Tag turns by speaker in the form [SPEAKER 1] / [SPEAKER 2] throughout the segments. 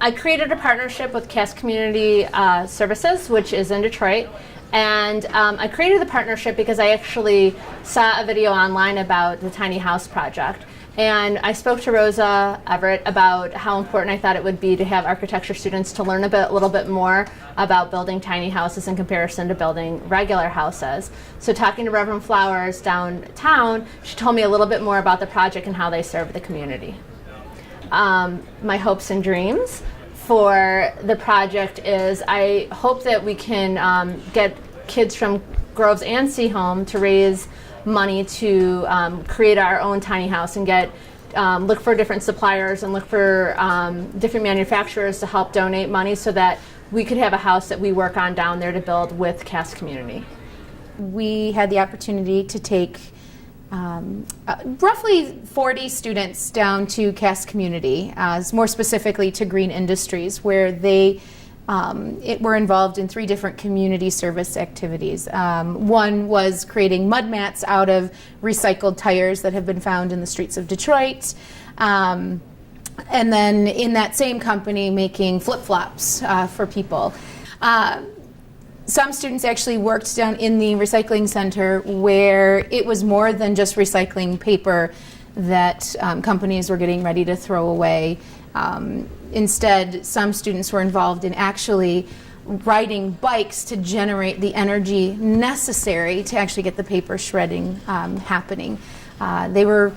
[SPEAKER 1] I created a partnership with Cass Community Services, which is in Detroit. And I created the partnership because I actually saw a video online about the tiny house project. And I spoke to Rosa Everett about how important I thought it would be to have architecture students to learn a little bit more about building tiny houses in comparison to building regular houses. So talking to Reverend Flowers downtown, she told me a little bit more about the project and how they serve the community. My hopes and dreams for the project is I hope that we can get kids from Groves and Seaholm to raise money to create our own tiny house and get look for different suppliers and look for different manufacturers to help donate money so that we could have a house that we work on down there to build with Cass Community.
[SPEAKER 2] We had the opportunity to take roughly 40 students down to Cass Community, more specifically to Green Industries, where they were involved in 3 different community service activities. One was creating mud mats out of recycled tires that have been found in the streets of Detroit. And then in that same company making flip-flops for people. Some students actually worked down in the recycling center where it was more than just recycling paper that companies were getting ready to throw away. Instead, some students were involved in actually riding bikes to generate the energy necessary to actually get the paper shredding happening. They were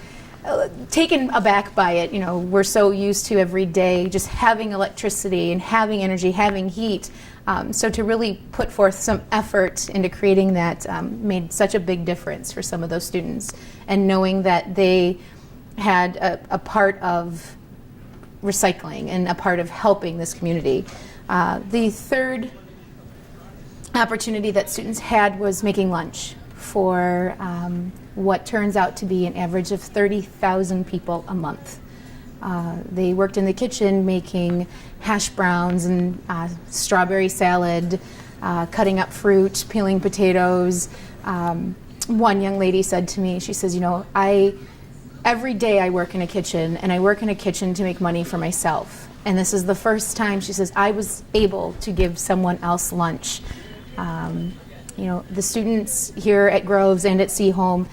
[SPEAKER 2] taken aback by it. You know, we're so used to every day just having electricity and having energy, having heat. So to really put forth some effort into creating that made such a big difference for some of those students. And knowing that they had a part of recycling and a part of helping this community. The third opportunity that students had was making lunch for what turns out to be an average of 30,000 people a month. They worked in the kitchen making hash browns and strawberry salad, cutting up fruit, peeling potatoes. One young lady said to me, she says, you know, every day I work in a kitchen, and I work in a kitchen to make money for myself. And this is the first time, she says, I was able to give someone else lunch. You know, the students here at Groves and at Seaholm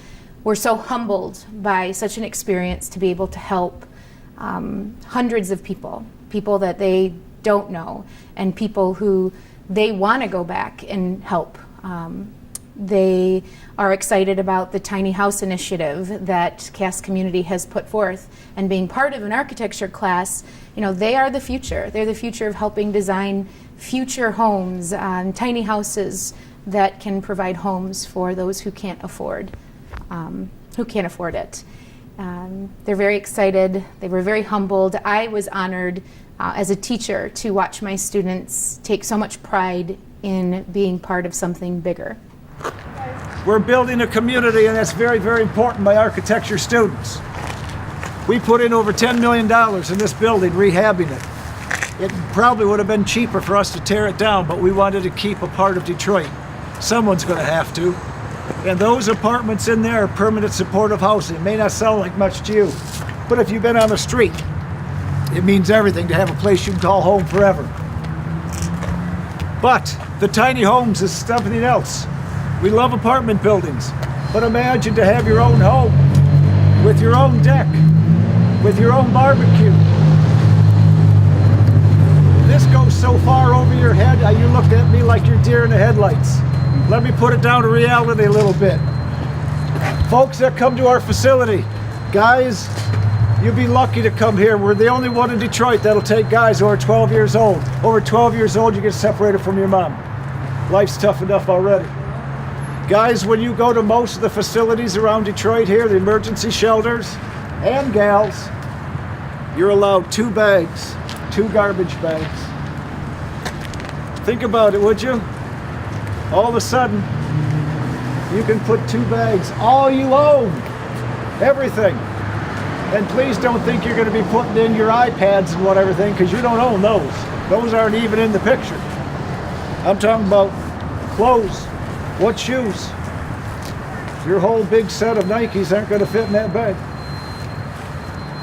[SPEAKER 2] were so humbled by such an experience to be able to help hundreds of people that they don't know, and people who they want to go back and help. They are excited about the tiny house initiative that Cass Community has put forth, and being part of an architecture class, you know, they are the future. They're the future of helping design future homes, tiny houses that can provide homes for those who can't afford it. They're very excited. They were very humbled. I was honored as a teacher to watch my students take so much pride in being part of something bigger.
[SPEAKER 3] We're building a community, and that's very, very important by architecture students. We put in over $10 million in this building, rehabbing it. It probably would have been cheaper for us to tear it down, but we wanted to keep a part of Detroit. Someone's going to have to. And those apartments in there are permanent supportive housing. It may not sound like much to you, but if you've been on the street, it means everything to have a place you can call home forever. But the tiny homes is something else. We love apartment buildings, but imagine to have your own home, with your own deck, with your own barbecue. This goes so far over your head, you looked at me like you're deer in the headlights. Let me put it down to reality a little bit. Folks that come to our facility, guys, you'll be lucky to come here. We're the only one in Detroit that'll take guys who are 12 years old. Over 12 years old, you get separated from your mom. Life's tough enough already. Guys, when you go to most of the facilities around Detroit here, the emergency shelters, and gals, you're allowed 2 bags, 2 garbage bags. Think about it, would you? All of a sudden, you can put 2 bags, all you own, everything. And please don't think you're going to be putting in your iPads and whatever thing, because you don't own those. Those aren't even in the picture. I'm talking about clothes. What shoes? Your whole big set of Nikes aren't going to fit in that bag.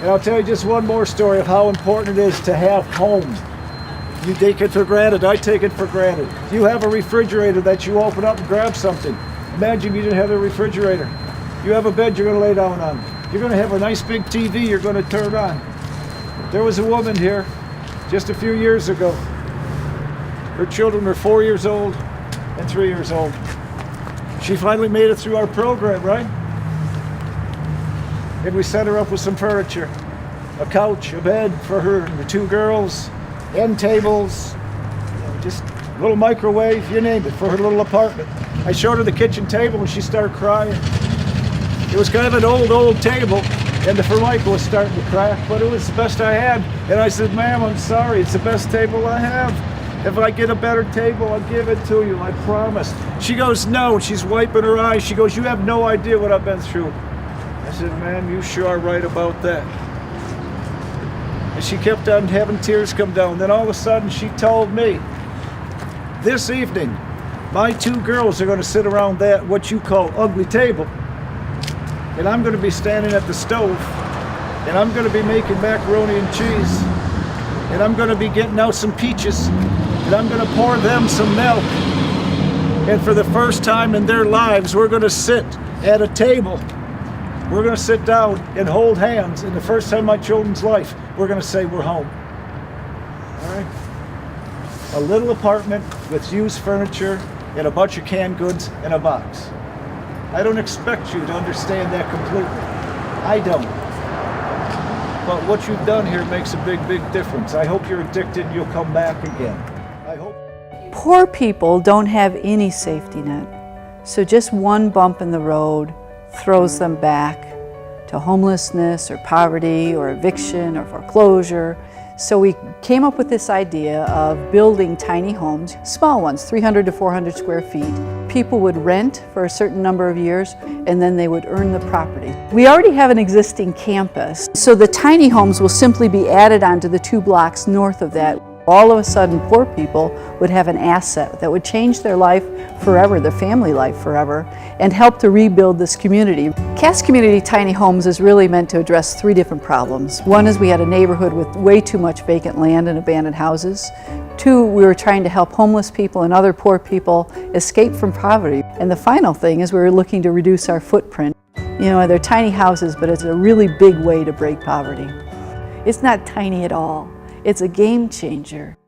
[SPEAKER 3] And I'll tell you just one more story of how important it is to have home. You take it for granted, I take it for granted. You have a refrigerator that you open up and grab something. Imagine you didn't have a refrigerator. You have a bed you're going to lay down on. You're going to have a nice big TV you're going to turn on. There was a woman here just a few years ago. Her children were 4 years old and 3 years old. She finally made it through our program, right? And we set her up with some furniture. A couch, a bed for her and the 2 girls, end tables, just a little microwave, you name it, for her little apartment. I showed her the kitchen table and she started crying. It was kind of an old table, and the Formica was starting to crack, but it was the best I had. And I said, ma'am, I'm sorry, it's the best table I have. If I get a better table, I'll give it to you, I promise. She goes, no, she's wiping her eyes. She goes, you have no idea what I've been through. I said, ma'am, you sure are right about that. And she kept on having tears come down. Then all of a sudden she told me, this evening, my 2 girls are going to sit around that, what you call, ugly table. And I'm going to be standing at the stove, and I'm going to be making macaroni and cheese, and I'm going to be getting out some peaches, and I'm going to pour them some milk. And for the first time in their lives, we're going to sit at a table. We're going to sit down and hold hands, and the first time in my children's life, we're going to say we're home. All right? A little apartment with used furniture and a bunch of canned goods in a box. I don't expect you to understand that completely. I don't. But what you've done here makes a big difference. I hope you're addicted and you'll come back again. I hope.
[SPEAKER 4] Poor people don't have any safety net. So just one bump in the road throws them back to homelessness or poverty or eviction or foreclosure. So we came up with this idea of building tiny homes, small ones, 300 to 400 square feet. People would rent for a certain number of years and then they would earn the property. We already have an existing campus, so the tiny homes will simply be added onto the 2 blocks north of that. All of a sudden, poor people would have an asset that would change their life forever, their family life forever, and help to rebuild this community. Cass Community Tiny Homes is really meant to address 3 different problems. One is we had a neighborhood with way too much vacant land and abandoned houses. 2, we were trying to help homeless people and other poor people escape from poverty. And the final thing is we were looking to reduce our footprint. You know, they're tiny houses, but it's a really big way to break poverty. It's not tiny at all. It's a game changer.